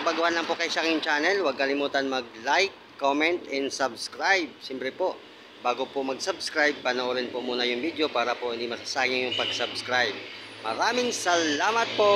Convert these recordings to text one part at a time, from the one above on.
baguhan lang po kayo sa aking channel, huwag kalimutan mag-like, comment, and subscribe. Siyempre po, bago po mag-subscribe, panoorin po muna yung video para po hindi masasayang yung pag-subscribe. Maraming salamat po!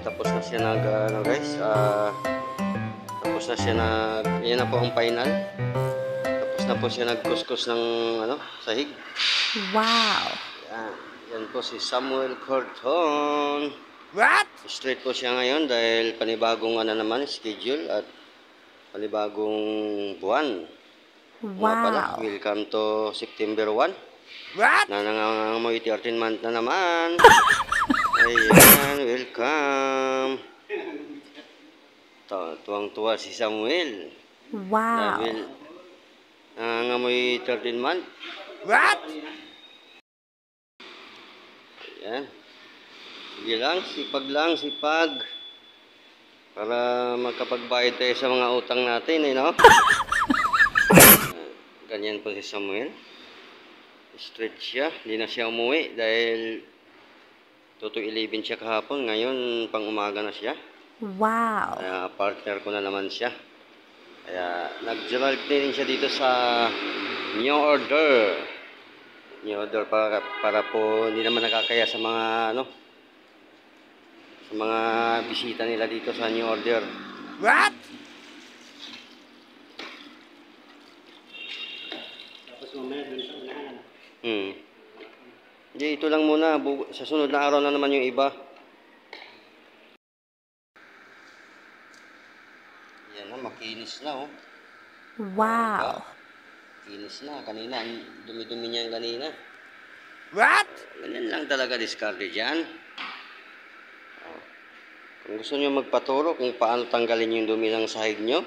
Tapos na siya tapos na siya yan na po ang final. Tapos na po siya nagkuskus ng sahig. Wow! Yan po si Samuel Corton. What? Straight po siya ngayon dahil panibagong naman schedule at panibagong buwan. Wow! Welcome to September 1. What? Nangangamoy 13 month na naman. Ayan, welcome. Tuwang-tuwa si Samuel. Wow. Dahil nangangamoy 13 month. What? Ayan. Sige lang, sipag. Para magkapagbayad tayo sa mga utang natin, no? Ganyan po si Samuel. Straight siya. Hindi na siya umuwi dahil 2:11 siya kahapon. Ngayon, pang umaga na siya. Wow. Kaya partner ko na naman siya. Kaya nag-general cleaning siya dito sa New Order. New Order para po hindi naman nakakaya sa mga sa mga bisita nila dito sa New Order. What? Tapos mamaya dun sa unahan. Hindi, ito lang muna. Sa sunod na araw na naman yung iba. Yan na, makinis na, oh. Wow. Kinis na. Kanina, dumi-dumi niya yung kanina. What? Ganyan lang talaga discarte dyan. Kung gusto nyo magpaturo kung paano tanggalin yung dumi ng sahig nyo,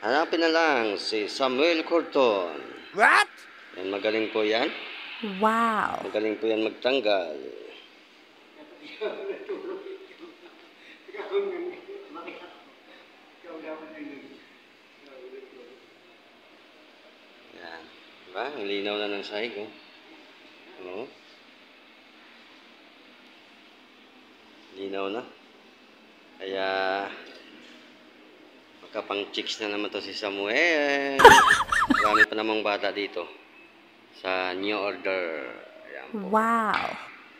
hanapin na lang si Samuel Corton. What? Yan, magaling po yan. Wow. Magaling po yan magtanggal. Yan. Diba? Ang linaw na ng sahig, oh. Ano? Linaw na. Kaya magkapang chicks na naman to si Samuel. Marami pa namang bata dito sa New Order. Ayan po. Wow.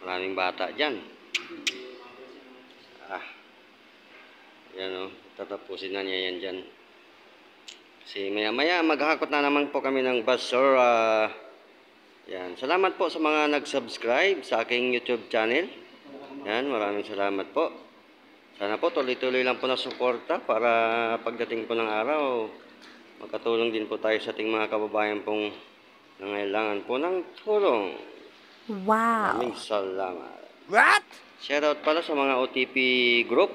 Maraming bata dyan. Yan, oh. Tatapusin na niya yan dyan. Kasi maya maghahakot na naman po kami ng basura. Yan. Salamat po sa mga nag-subscribe sa aking YouTube channel. Yan. Maraming salamat po. Sana po tuloy-tuloy lang po na suporta para pagdating po ng araw, makatulong din po tayo sa ating mga kababayan pong nangailangan po ng tulong. Wow. Maraming salamat. What? Shoutout pala sa mga OTP group,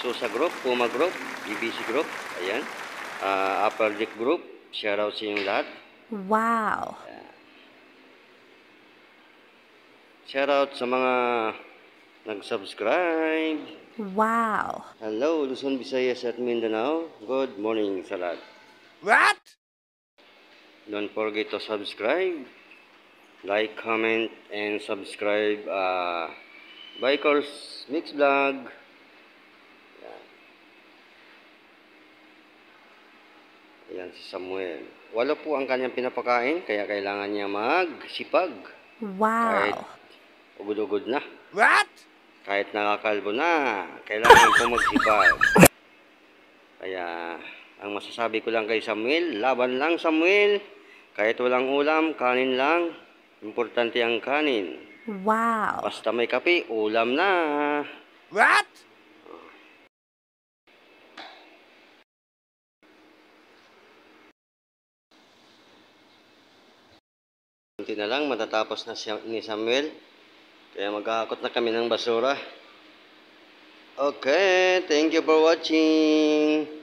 Susa group, Puma group, BBC group, ayan, Upper Deck group, shoutout sa inyong lahat. Wow. Shoutout sa mga nag-subscribe. Wow. Hello, Luzon, Visayas at Mindanao. Good morning sa lahat. What? Don't forget to subscribe, like, comment, and subscribe Bikers Mix Vlog. Ayan si Samuel. Walo po ang kanyang pinapakain, kaya kailangan niya magsipag. Wow. Kahit ugod-ugod na. What? Kahit nakakalbo na, kailangan po magsipag. Kaya, ang masasabi ko lang kay Samuel, laban lang Samuel. Kahit walang ulam, kanin lang. Importante ang kanin. Wow. Basta may kape, ulam na. What? Kunti na lang, matatapos na ni Samuel. Kaya maghahakot na kami ng basura. Okay, thank you for watching.